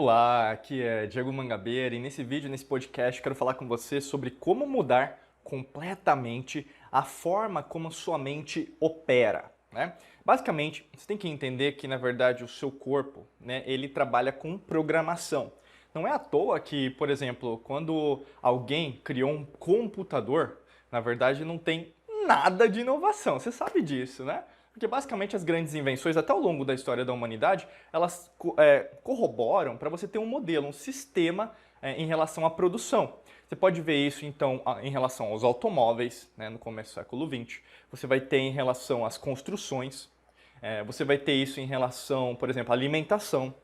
Olá, aqui é Diego Mangabeira e nesse vídeo, nesse podcast, quero falar com você sobre como mudar completamente a forma como sua mente opera, né? Basicamente, você tem que entender que, na verdade, o seu corpo, né, ele trabalha com programação. Não é à toa que, por exemplo, quando alguém criou um computador, na verdade não tem nada de inovação. Você sabe disso, né? Porque basicamente as grandes invenções, até ao longo da história da humanidade, elas corroboram para você ter um modelo, um sistema em relação à produção. Você pode ver isso, então, em relação aos automóveis, né, no começo do século XX. Você vai ter em relação às construções. Você vai ter isso em relação, por exemplo, à alimentação.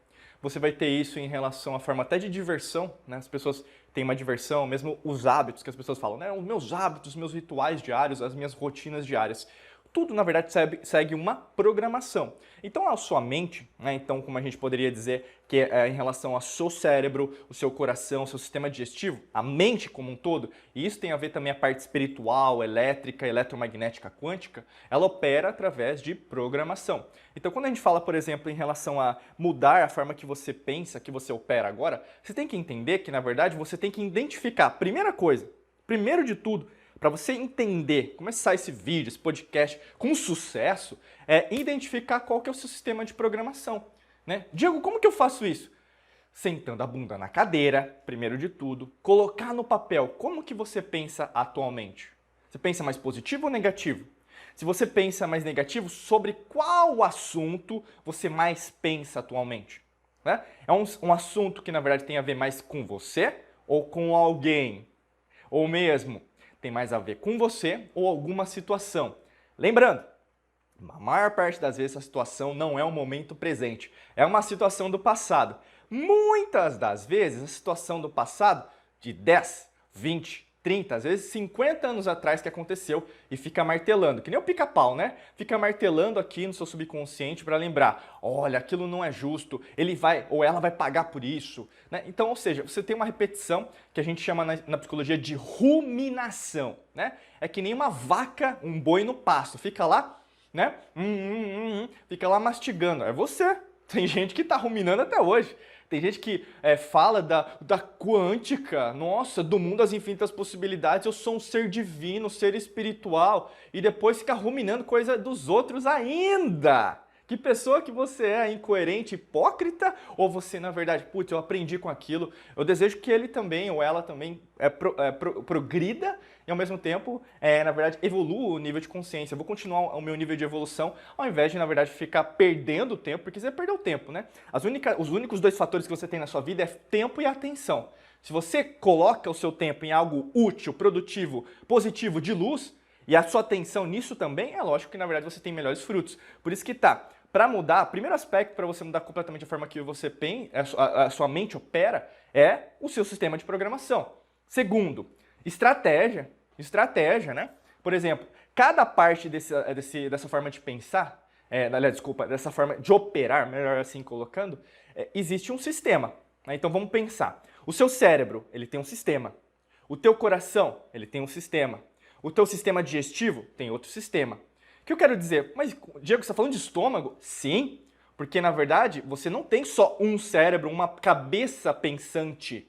Você vai ter isso em relação à forma até de diversão, né? As pessoas têm uma diversão, mesmo os hábitos que as pessoas falam, né? Os meus hábitos, os meus rituais diários, as minhas rotinas diárias. Tudo, na verdade, segue uma programação. Então, a sua mente, né, então, como a gente poderia dizer, que é em relação ao seu cérebro, o seu coração, o seu sistema digestivo, a mente como um todo, e isso tem a ver também a parte espiritual, elétrica, eletromagnética, quântica, ela opera através de programação. Então, quando a gente fala, por exemplo, em relação a mudar a forma que você pensa, que você opera agora, você tem que entender que, na verdade, você tem que identificar, primeira coisa, primeiro de tudo, para você entender, começar esse vídeo, esse podcast com sucesso, é identificar qual que é o seu sistema de programação, né? Diego, como que eu faço isso? Sentando a bunda na cadeira, primeiro de tudo, colocar no papel como que você pensa atualmente. Você pensa mais positivo ou negativo? Se você pensa mais negativo, sobre qual assunto você mais pensa atualmente? Né? É um assunto que, na verdade, tem a ver mais com você ou com alguém? Ou mesmo tem mais a ver com você ou alguma situação. Lembrando, a maior parte das vezes a situação não é um momento presente, é uma situação do passado. Muitas das vezes a situação do passado de 10, 20, 30, às vezes 50 anos atrás que aconteceu e fica martelando, que nem o pica-pau, né? Fica martelando aqui no seu subconsciente para lembrar, olha, aquilo não é justo, ele vai ou ela vai pagar por isso, né? Então, ou seja, você tem uma repetição que a gente chama na psicologia de ruminação, né? É que nem uma vaca, um boi no pasto, fica lá, né? Fica lá mastigando, é você. Tem gente que tá ruminando até hoje. Tem gente que fala da quântica, nossa, do mundo das infinitas possibilidades, eu sou um ser divino, um ser espiritual, e depois fica ruminando coisa dos outros ainda. Que pessoa que você é, incoerente, hipócrita, ou você, na verdade, putz, eu aprendi com aquilo, eu desejo que ele também, ou ela também, progrida e, ao mesmo tempo, na verdade, evolua o nível de consciência. Eu vou continuar o meu nível de evolução, ao invés de, na verdade, ficar perdendo tempo, porque você perdeu tempo, né? Os únicos dois fatores que você tem na sua vida é tempo e atenção. Se você coloca o seu tempo em algo útil, produtivo, positivo, de luz, e a sua atenção nisso também, é lógico que, na verdade, você tem melhores frutos. Por isso que para mudar, o primeiro aspecto para você mudar completamente a forma que você a sua mente opera é o seu sistema de programação. Segundo, estratégia, né? Por exemplo, cada parte dessa forma de pensar, dessa forma de operar, melhor assim colocando, existe um sistema, né? Então vamos pensar. O seu cérebro, ele tem um sistema. O teu coração, ele tem um sistema. O teu sistema digestivo tem outro sistema. O que eu quero dizer? Mas, Diego, você está falando de estômago? Sim, porque na verdade você não tem só um cérebro, uma cabeça pensante.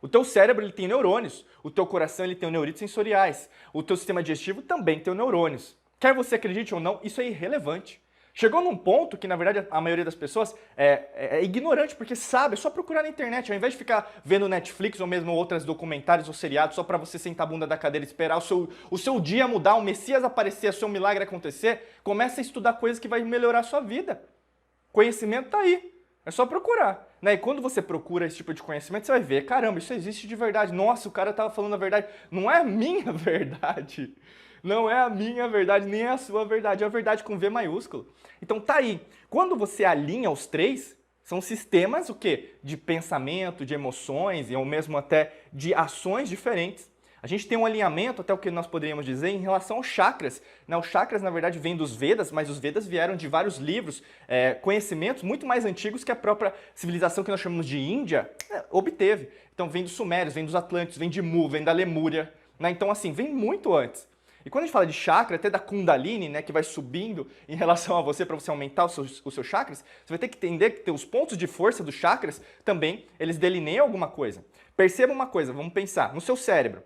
O teu cérebro ele tem neurônios, o teu coração ele tem neuritos sensoriais, o teu sistema digestivo também tem neurônios. Quer você acredite ou não, isso é irrelevante. Chegou num ponto que, na verdade, a maioria das pessoas é ignorante, porque sabe, é só procurar na internet, ao invés de ficar vendo Netflix ou mesmo outros documentários ou seriados só para você sentar a bunda da cadeira e esperar o seu dia mudar, o Messias aparecer, o seu milagre acontecer, começa a estudar coisas que vai melhorar a sua vida. Conhecimento tá aí, é só procurar. Né? E quando você procura esse tipo de conhecimento, você vai ver, caramba, isso existe de verdade. Nossa, o cara estava falando a verdade. Não é a minha verdade. Não é a minha verdade, nem a sua verdade. É a verdade com V maiúsculo. Então tá aí. Quando você alinha os três, são sistemas o quê? De pensamento, de emoções e ou mesmo até de ações diferentes. A gente tem um alinhamento, até o que nós poderíamos dizer, em relação aos chakras. Os chakras, na verdade, vêm dos Vedas, mas os Vedas vieram de vários livros, conhecimentos muito mais antigos que a própria civilização que nós chamamos de Índia obteve. Então vem dos Sumérios, vem dos Atlântidos, vem de Mu, vem da Lemúria. Então, assim, vem muito antes. E quando a gente fala de chakra, até da Kundalini, né, que vai subindo em relação a você para você aumentar os seus chakras, você vai ter que entender que os pontos de força dos chakras também, eles delineiam alguma coisa. Perceba uma coisa, vamos pensar, no seu cérebro,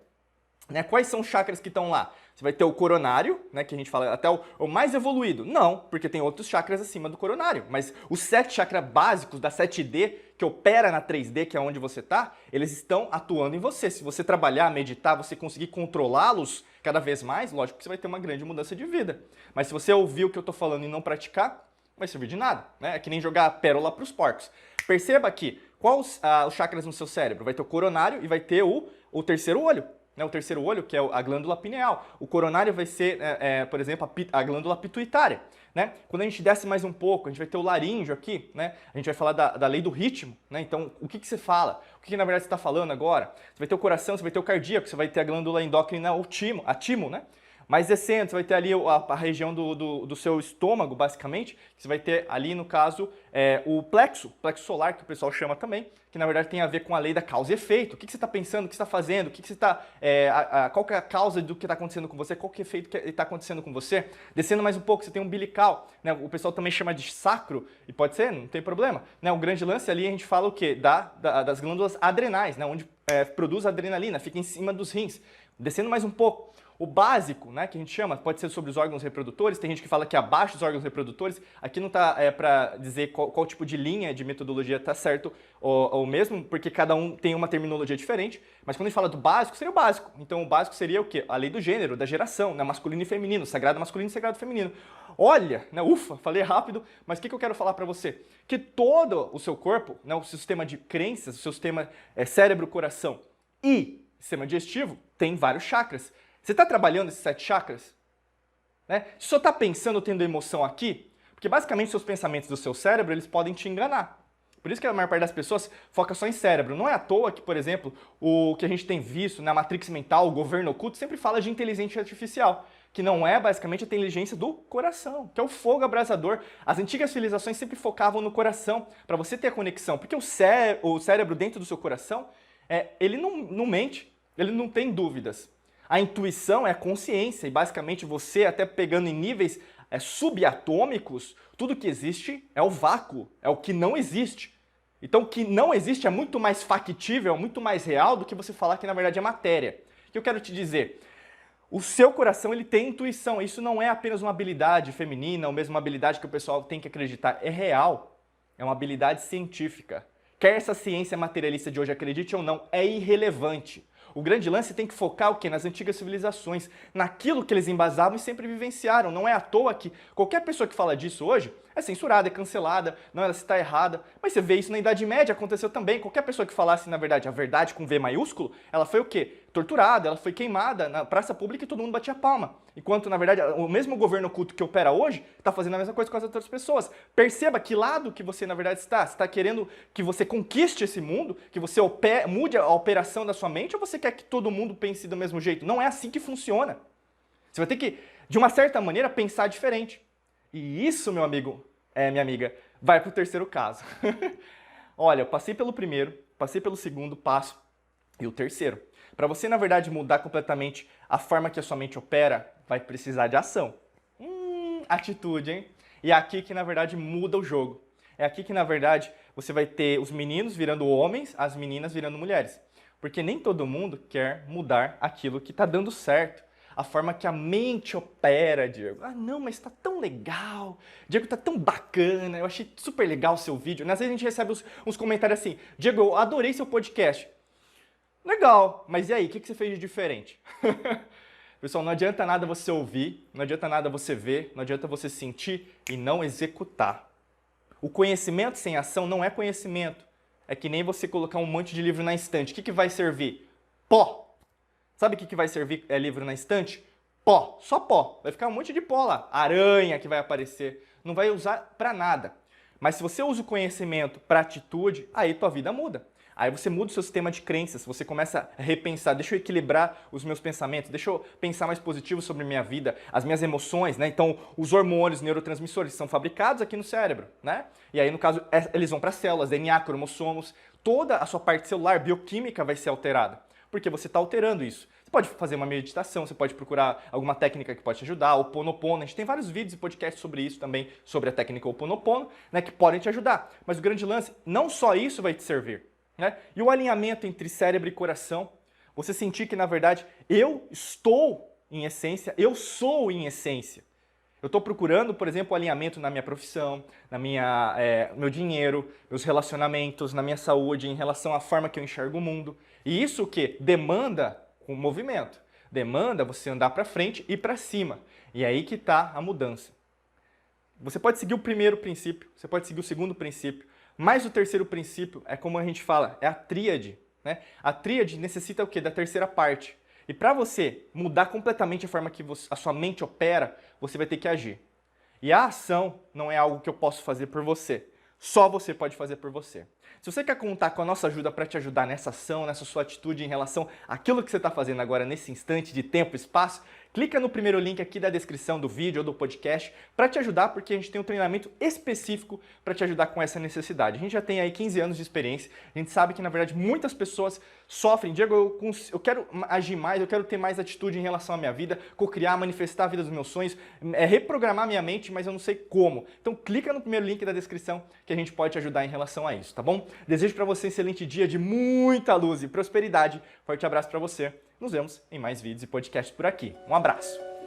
né, quais são os chakras que estão lá? Você vai ter o coronário, né, que a gente fala até o mais evoluído. Não, porque tem outros chakras acima do coronário. Mas os 7 chakras básicos da 7D, que opera na 3D, que é onde você está, eles estão atuando em você. Se você trabalhar, meditar, você conseguir controlá-los cada vez mais, lógico que você vai ter uma grande mudança de vida. Mas se você ouvir o que eu estou falando e não praticar, não vai servir de nada. Né? É que nem jogar pérola para os porcos. Perceba aqui, quais os chakras no seu cérebro? Vai ter o coronário e vai ter o terceiro olho. O terceiro olho, que é a glândula pineal. O coronário vai ser, por exemplo, a glândula pituitária. Né? Quando a gente desce mais um pouco, a gente vai ter o laríngeo aqui, né? A gente vai falar da lei do ritmo. Né? Então, o que você fala? O que na verdade você está falando agora? Você vai ter o coração, você vai ter o cardíaco, você vai ter a glândula endócrina, a timo, né? Mais descendo, você vai ter ali a região do seu estômago, basicamente, que você vai ter ali, no caso, o plexo solar, que o pessoal chama também, que na verdade tem a ver com a lei da causa e efeito. O que você está pensando, o que você está fazendo, o que você está, qual que é a causa do que está acontecendo com você, qual que é o efeito que está acontecendo com você. Descendo mais um pouco, você tem um umbilical, né? O pessoal também chama de sacro, e pode ser, não tem problema. Né? O grande lance ali, a gente fala o quê? Das glândulas adrenais, né? Onde produz adrenalina, fica em cima dos rins. Descendo mais um pouco. O básico, né, que a gente chama, pode ser sobre os órgãos reprodutores, tem gente que fala que abaixo dos órgãos reprodutores, aqui não está para dizer qual tipo de linha de metodologia está certo ou mesmo, porque cada um tem uma terminologia diferente, mas quando a gente fala do básico, seria o básico. Então o básico seria o quê? A lei do gênero, da geração, né, masculino e feminino, sagrado masculino e sagrado feminino. Olha, né, ufa, falei rápido, mas o que eu quero falar para você? Que todo o seu corpo, né, o sistema de crenças, o seu sistema cérebro, coração e sistema digestivo, tem vários chakras. Você está trabalhando esses 7 chakras? Né? Se você está pensando, tendo emoção aqui, porque basicamente seus pensamentos do seu cérebro, eles podem te enganar. Por isso que a maior parte das pessoas foca só em cérebro. Não é à toa que, por exemplo, o que a gente tem visto na Matrix mental, o governo oculto, sempre fala de inteligência artificial, que não é basicamente a inteligência do coração, que é o fogo abrasador. As antigas civilizações sempre focavam no coração, para você ter a conexão, porque o cérebro dentro do seu coração, ele não mente, ele não tem dúvidas. A intuição é a consciência e basicamente você, até pegando em níveis subatômicos, tudo que existe é o vácuo, é o que não existe. Então o que não existe é muito mais factível, muito mais real do que você falar que na verdade é matéria. O que eu quero te dizer? O seu coração ele tem intuição, isso não é apenas uma habilidade feminina ou mesmo uma habilidade que o pessoal tem que acreditar, é real, é uma habilidade científica. Quer essa ciência materialista de hoje acredite ou não, é irrelevante. O grande lance tem que focar o quê? Nas antigas civilizações, naquilo que eles embasavam e sempre vivenciaram. Não é à toa que qualquer pessoa que fala disso hoje é censurada, é cancelada, não, ela está errada. Mas você vê isso na Idade Média, aconteceu também. Qualquer pessoa que falasse, na verdade, a verdade com V maiúsculo, ela foi o quê? Torturada, ela foi queimada na praça pública e todo mundo batia palma. Enquanto, na verdade, o mesmo governo oculto que opera hoje está fazendo a mesma coisa com as outras pessoas. Perceba que lado que você, na verdade, está. Você está querendo que você conquiste esse mundo, que você mude a operação da sua mente, ou você quer que todo mundo pense do mesmo jeito? Não é assim que funciona. Você vai ter que, de uma certa maneira, pensar diferente. E isso, meu amigo, minha amiga, vai para o terceiro caso. Olha, eu passei pelo primeiro, passei pelo segundo passo e o terceiro. Para você, na verdade, mudar completamente a forma que a sua mente opera, vai precisar de ação. Atitude, hein? E é aqui que, na verdade, muda o jogo. É aqui que, na verdade, você vai ter os meninos virando homens, as meninas virando mulheres. Porque nem todo mundo quer mudar aquilo que está dando certo. A forma que a mente opera, Diego. Ah, não, mas tá tão legal. Diego, tá tão bacana. Eu achei super legal o seu vídeo. Às vezes a gente recebe uns comentários assim. Diego, eu adorei seu podcast. Legal, mas e aí? O que você fez de diferente? Pessoal, não adianta nada você ouvir, não adianta nada você ver, não adianta você sentir e não executar. O conhecimento sem ação não é conhecimento. É que nem você colocar um monte de livro na estante. O que vai servir? Pó. Sabe o que vai servir livro na estante? Pó. Só pó. Vai ficar um monte de pó lá. Aranha que vai aparecer. Não vai usar para nada. Mas se você usa o conhecimento para atitude, aí tua vida muda. Aí você muda o seu sistema de crenças, você começa a repensar, deixa eu equilibrar os meus pensamentos, deixa eu pensar mais positivo sobre a minha vida, as minhas emoções, né? Então, os hormônios, neurotransmissores são fabricados aqui no cérebro, né? E aí, no caso, eles vão para as células, DNA, cromossomos, toda a sua parte celular, bioquímica vai ser alterada. Porque você está alterando isso. Você Você pode fazer uma meditação, você pode procurar alguma técnica que pode te ajudar, o Ho'oponopono. A gente tem vários vídeos e podcasts sobre isso também, sobre a técnica Ho'oponopono, né, que podem te ajudar. Mas o grande lance, não só isso vai te servir, né? E o alinhamento entre cérebro e coração, você sentir que, na verdade, eu estou em essência, eu sou em essência. Eu estou procurando, por exemplo, alinhamento na minha profissão, meu dinheiro, meus relacionamentos, na minha saúde, em relação à forma que eu enxergo o mundo. E isso o quê? Demanda um movimento. Demanda você andar para frente e para cima. E é aí que está a mudança. Você pode seguir o primeiro princípio, você pode seguir o segundo princípio, mas o terceiro princípio é como a gente fala, é a tríade, né? A tríade necessita o quê? Da terceira parte. E para você mudar completamente a forma que a sua mente opera, você vai ter que agir. E a ação não é algo que eu posso fazer por você. Só você pode fazer por você. Se você quer contar com a nossa ajuda para te ajudar nessa ação, nessa sua atitude em relação àquilo que você está fazendo agora nesse instante de tempo e espaço, clica no primeiro link aqui da descrição do vídeo ou do podcast para te ajudar, porque a gente tem um treinamento específico para te ajudar com essa necessidade. A gente já tem aí 15 anos de experiência, a gente sabe que, na verdade, muitas pessoas sofrem. Diego, eu quero agir mais, eu quero ter mais atitude em relação à minha vida, co-criar, manifestar a vida dos meus sonhos, reprogramar minha mente, mas eu não sei como. Então clica no primeiro link da descrição que a gente pode te ajudar em relação a isso, tá bom? Desejo para você um excelente dia de muita luz e prosperidade. Forte abraço para você. Nos vemos em mais vídeos e podcasts por aqui. Um abraço!